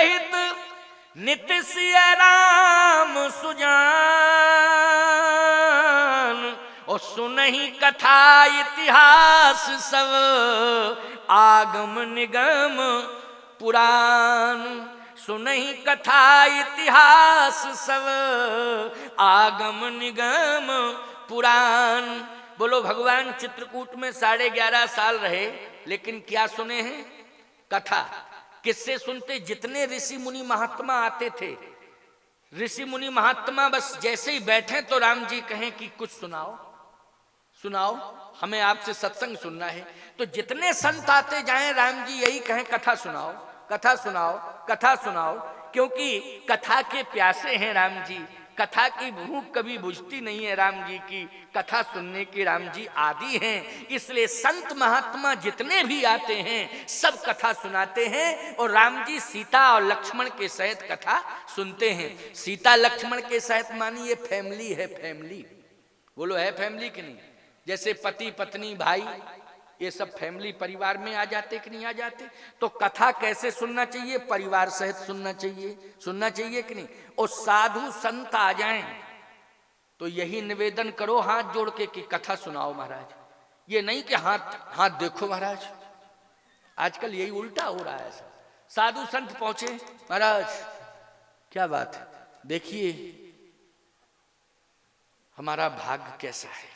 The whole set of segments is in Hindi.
सहित नित सिय राम सुजान। और सुनहि कथा इतिहास सब आगम निगम पुराण। सुनहि कथा इतिहास सब आगम निगम पुराण। बोलो भगवान चित्रकूट में 11.5 साल रहे, लेकिन क्या सुने हैं? कथा। किससे सुनते? जितने ऋषि मुनि महात्मा आते थे, ऋषि मुनि महात्मा बस जैसे ही बैठे तो राम जी कहें कि कुछ सुनाओ, सुनाओ, हमें आपसे सत्संग सुनना है। तो जितने संत आते जाएं राम जी यही कहें कथा सुनाओ, कथा सुनाओ, कथा सुनाओ। क्योंकि कथा के प्यासे हैं राम जी, कथा की भूख कभी बुझती नहीं है राम जी की, कथा सुनने के राम जी आदि हैं। इसलिए संत महात्मा जितने भी आते हैं सब कथा सुनाते हैं। और राम जी सीता और लक्ष्मण के सहित कथा सुनते हैं। सीता लक्ष्मण के सहित मानी ये फैमिली है, फैमिली। बोलो है फैमिली कि नहीं? जैसे पति पत्नी भाई ये सब फैमिली परिवार में आ जाते कि नहीं आ जाते? तो कथा कैसे सुनना चाहिए? परिवार सहित सुनना चाहिए, सुनना चाहिए कि नहीं? और साधु संत आ जाएं तो यही निवेदन करो हाथ जोड़ के कि कथा सुनाओ महाराज। ये नहीं कि हाथ देखो महाराज, आजकल यही उल्टा हो रहा है। साधु संत पहुंचे, महाराज क्या बात है, देखिए हमारा भाग्य कैसा है।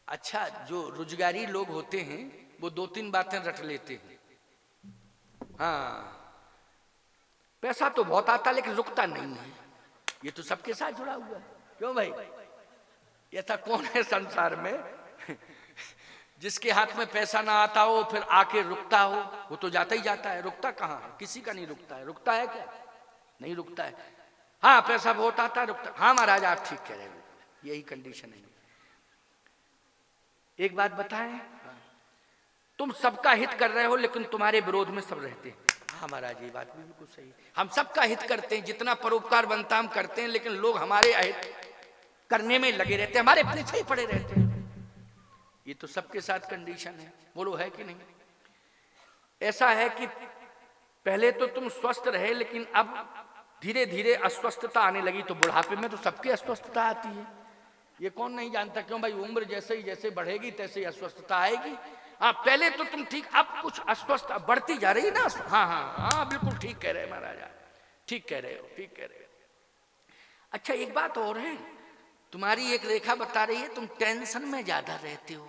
अच्छा, जो रोजगारी लोग होते हैं वो 2-3 बातें रट लेते हैं। हाँ, पैसा तो बहुत आता लेकिन रुकता नहीं है। ये तो सबके साथ जुड़ा हुआ है। क्यों भाई? ऐसा कौन है संसार में जिसके हाथ में पैसा ना आता हो फिर आके रुकता हो? वो तो जाता ही जाता है, रुकता कहाँ है? किसी का नहीं रुकता है। रुकता है क्या? नहीं रुकता है। हाँ, पैसा बहुत आता है, रुकता। हाँ महाराज आप ठीक कह रहे हो, यही कंडीशन है। एक बात बताएं, तुम सबका हित कर रहे हो लेकिन तुम्हारे विरोध में सब रहते हैं। हाँ महाराज ये बात भी बिल्कुल सही है, हम सबका हित करते हैं, जितना परोपकार बनता हम करते हैं, लेकिन लोग हमारे अहित करने में लगे रहते हैं, हमारे पीछे ही पड़े रहते हैं। ये तो सबके साथ कंडीशन है। बोलो है कि नहीं? ऐसा है कि पहले तो तुम स्वस्थ रहे लेकिन अब धीरे धीरे अस्वस्थता आने लगी। तो बुढ़ापे में तो सबकी अस्वस्थता आती है, ये कौन नहीं जानता? क्यों भाई? उम्र जैसे बढ़ेगी तैसे ही अस्वस्थता आएगी। हाँ, पहले तो तुम ठीक, अब कुछ अस्वस्थ बढ़ती जा रही है ना। हाँ हाँ हाँ बिल्कुल ठीक कह रहे हैं महाराजा, ठीक कह रहे हो, ठीक कह रहे हो। अच्छा एक बात और है, तुम्हारी एक रेखा बता रही है तुम टेंशन में ज्यादा रहते हो।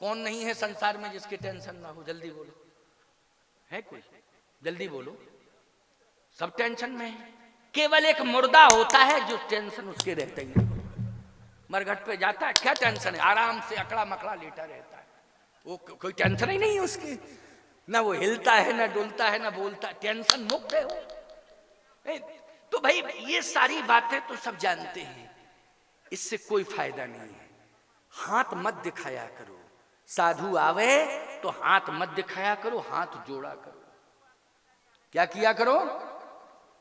कौन नहीं है संसार में जिसके टेंशन ना हो? जल्दी बोलो, है कोई? जल्दी बोलो। सब टेंशन में है। केवल एक मुर्दा होता है जो टेंशन उसके रहता ही नहीं। मरघट पे जाता है, क्या टेंशन है? आराम से अकड़ा मकड़ा लेटा रहता है, वो कोई टेंशन ही नहीं है उसकी। ना वो हिलता है, ना डुलता है, ना बोलता है, टेंशन मुक्त है वो। तो भाई ये सारी बातें तो सब जानते हैं, इससे कोई फायदा नहीं है। हाथ मत दिखाया करो, साधु आवे तो हाथ मत दिखाया करो, हाथ जोड़ा करो। क्या किया करो?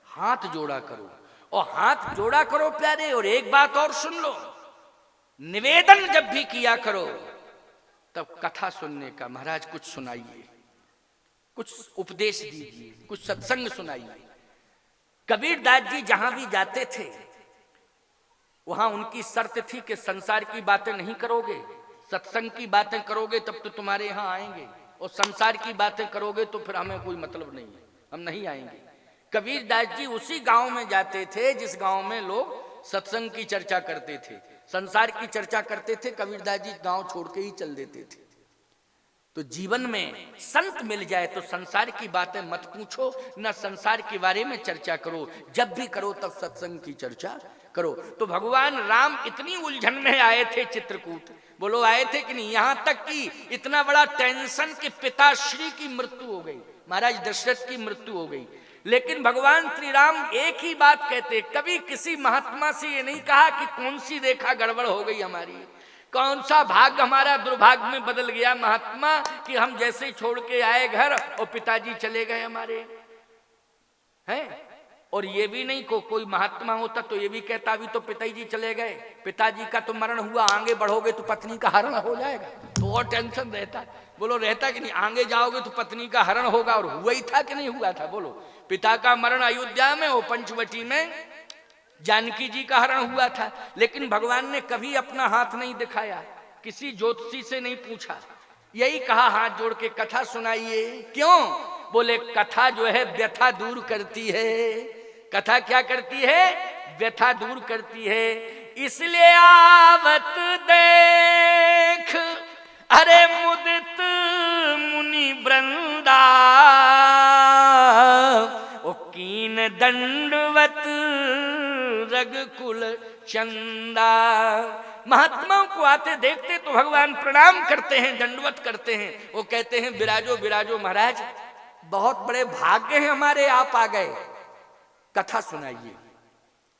हाथ जोड़ा करो। और हाथ जोड़ा करो प्यारे। और एक बात और सुन लो, निवेदन जब भी किया करो तब कथा सुनने का, महाराज कुछ सुनाइए, कुछ उपदेश दीजिए, कुछ सत्संग सुनाइए। कबीरदास जी जहां भी जाते थे वहां उनकी शर्त थी कि संसार की बातें नहीं करोगे, सत्संग की बातें करोगे तब तो तुम्हारे यहां आएंगे, और संसार की बातें करोगे तो फिर हमें कोई मतलब नहीं है, हम नहीं आएंगे। कबीरदास जी उसी गांव में जाते थे जिस गांव में लोग सत्संग की चर्चा करते थे, संसार की चर्चा करते थे। कबीरदास जी गांव छोड़ के ही चल देते थे। तो जीवन में संत मिल जाए तो संसार की बातें मत पूछो, न संसार के बारे में चर्चा करो। जब भी करो तब सत्संग की चर्चा करो। तो भगवान राम इतनी उलझन में आए थे चित्रकूट, बोलो आए थे कि नहीं? यहां तक कि इतना बड़ा टेंशन कि पिताश्री की मृत्यु हो गई, महाराज दशरथ की मृत्यु हो गई। लेकिन भगवान श्री राम एक ही बात कहते, कभी किसी महात्मा से ये नहीं कहा कि कौन सी रेखा गड़बड़ हो गई हमारी, कौन सा भाग्य हमारा दुर्भाग्य में बदल गया महात्मा कि हम जैसे छोड़ के आए घर और पिताजी चले गए हमारे, हैं? और ये भी नहीं कोई महात्मा होता तो ये भी कहता अभी तो पिताजी चले गए, पिताजी का तो मरण हुआ, आगे बढ़ोगे तो पत्नी का हरण हो जाएगा, तो और टेंशन रहता। बोलो रहता कि नहीं, आगे जाओगे तो पत्नी का हरण होगा, और हुआ ही था कि नहीं हुआ था? बोलो, पिता का मरण अयोध्या में, वो पंचवटी में जानकी जी का हरण हुआ था, लेकिन भगवान ने कभी अपना हाथ नहीं दिखाया, किसी ज्योतिषी से नहीं पूछा, यही कहा हाथ जोड़ के कथा सुनाइए। क्यों? बोले कथा जो है व्यथा दूर करती है। कथा क्या करती है? व्यथा दूर करती है। इसलिए आवत देख अरे मुदित मुनि वृंदा, ओ कीन दंडवत रघुकुल चंदा। महात्माओं को आते देखते तो भगवान प्रणाम करते हैं, दंडवत करते हैं। वो कहते हैं विराजो विराजो महाराज, बहुत बड़े भाग्य हैं हमारे, आप आ गए, कथा सुनाइए।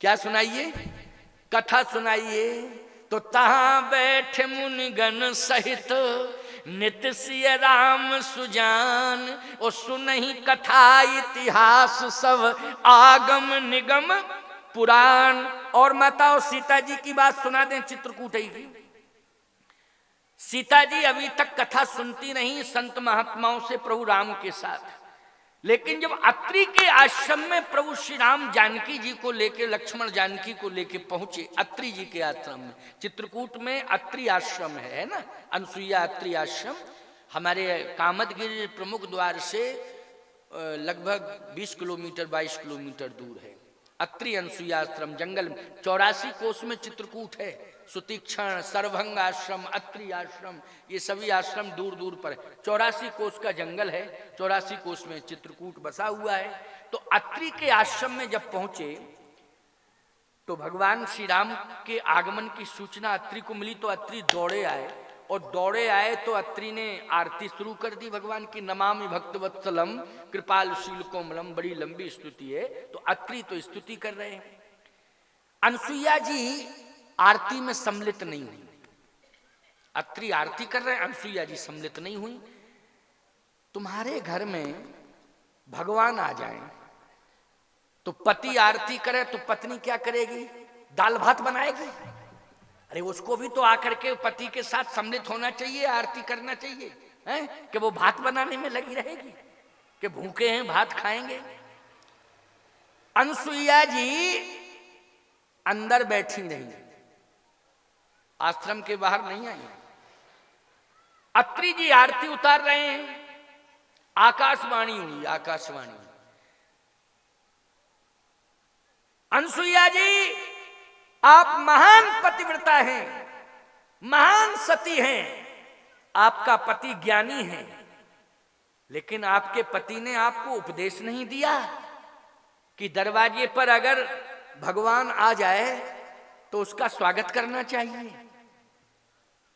क्या सुनाइए? कथा सुनाइए। तो तहां बैठे मुनिगण सहित नित सिय राम सुजान, और सुनहि कथा इतिहास सब आगम निगम पुराण। और माताओं सीता जी की बात सुना दें, चित्रकूट की। सीता जी अभी तक कथा सुनती नहीं संत महात्माओं से प्रभु राम के साथ, लेकिन जब अत्रि के आश्रम में प्रभु श्री राम जानकी जी को लेकर, लक्ष्मण जानकी को लेकर पहुंचे अत्रि जी के आश्रम में, चित्रकूट में अत्रि आश्रम है ना, अनसुईया अत्रि आश्रम हमारे कामदगिरी प्रमुख द्वार से लगभग 20 किलोमीटर 22 किलोमीटर दूर है। अत्रि अनसुईया आश्रम जंगल में, 84 कोस में चित्रकूट है। सुतीक्षण, सर्वभंग आश्रम, अत्रि आश्रम, ये सभी आश्रम दूर दूर पर है। 84 कोस का जंगल है, 84 कोस में चित्रकूट बसा हुआ है। तो अत्रि के आश्रम में जब पहुंचे तो भगवान श्री राम के आगमन की सूचना अत्रि को मिली, तो अत्रि दौड़े आए, और दौड़े आए तो अत्रि ने आरती शुरू कर दी भगवान की, नमामि भक्तवत्सलम कृपालशील कोमलम। बड़ी लंबी स्तुति है, तो अत्रि तो स्तुति कर रहे हैं। अनसुईया जी आरती में सम्मिलित नहीं हुई। अत्रि आरती कर रहे हैं, अनसुईया जी सम्मिलित नहीं हुई। तुम्हारे घर में भगवान आ जाए तो पति आरती करे तो पत्नी क्या करेगी? दाल भात बनाएगी? अरे उसको भी तो आकर के पति के साथ सम्मिलित होना चाहिए, आरती करना चाहिए, हैं? कि वो भात बनाने में लगी रहेगी कि भूखे हैं भात खाएंगे। अनसुईया जी अंदर बैठी रही, आश्रम के बाहर नहीं आई। अत्रि जी आरती उतार रहे हैं, आकाशवाणी हुई, आकाशवाणी। अनसुईया जी आप महान पतिव्रता हैं, महान सती हैं, आपका पति ज्ञानी है, लेकिन आपके पति ने आपको उपदेश नहीं दिया कि दरवाजे पर अगर भगवान आ जाए तो उसका स्वागत करना चाहिए।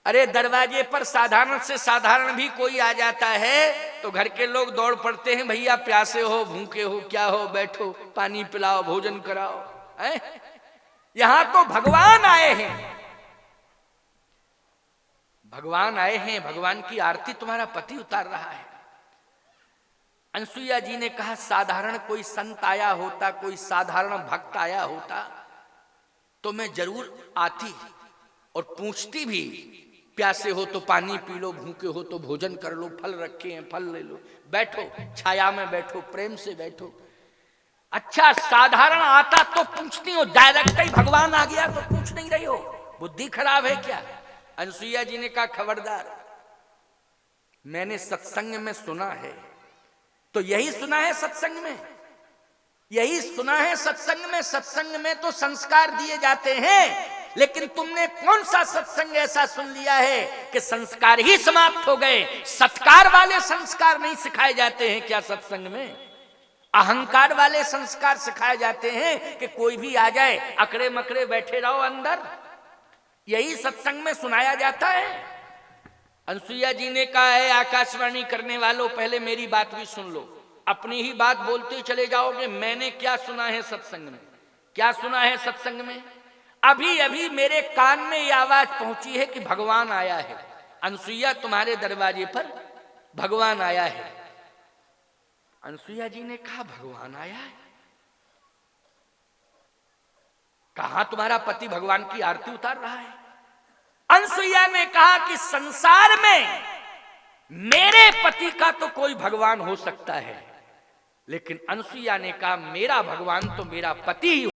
अरे दरवाजे पर साधारण से साधारण भी कोई आ जाता है तो घर के लोग दौड़ पड़ते हैं, भैया प्यासे हो, भूखे हो, क्या हो, बैठो, पानी पिलाओ, भोजन कराओ, है? यहां तो भगवान आए हैं, भगवान आए हैं, भगवान की आरती तुम्हारा पति उतार रहा है। अनसुईया जी ने कहा साधारण कोई संत आया होता, कोई साधारण भक्त आया होता तो मैं जरूर आती और पूछती भी, प्यासे हो तो पानी पी लो, भूखे हो तो भोजन कर लो, फल रखे हैं फल ले लो, बैठो छाया में बैठो, प्रेम से बैठो। अच्छा साधारण आता तो पूछती हो, डायरेक्ट ही भगवान आ गया तो पूछ नहीं रही हो, बुद्धि खराब है क्या? अनसुईया जी ने कहा खबरदार, मैंने सत्संग में सुना है, तो यही सुना है सत्संग में, यही सुना है सत्संग में। सत्संग में तो संस्कार दिए जाते हैं, लेकिन तुमने कौन सा सत्संग ऐसा सुन लिया है कि संस्कार ही समाप्त हो गए? सत्कार वाले संस्कार नहीं सिखाए जाते हैं क्या सत्संग में? अहंकार वाले संस्कार सिखाए जाते हैं कि कोई भी आ जाए अकड़े मकड़े बैठे रहो अंदर, यही सत्संग में सुनाया जाता है। अनसुईया जी ने कहा है आकाशवाणी करने वालों, पहले मेरी बात भी सुन लो, अपनी ही बात बोलते चले जाओगे। मैंने क्या सुना है सत्संग में? क्या सुना है सत्संग में? अभी अभी मेरे कान में ये आवाज पहुंची है कि भगवान आया है। अनसुईया तुम्हारे दरवाजे पर भगवान आया है। अनसुईया जी ने कहा भगवान आया है? कहां तुम्हारा पति भगवान की आरती उतार रहा है? अनसुईया ने कहा कि संसार में मेरे पति का तो कोई भगवान हो सकता है, लेकिन अनसुईया ने कहा मेरा भगवान तो मेरा पति ही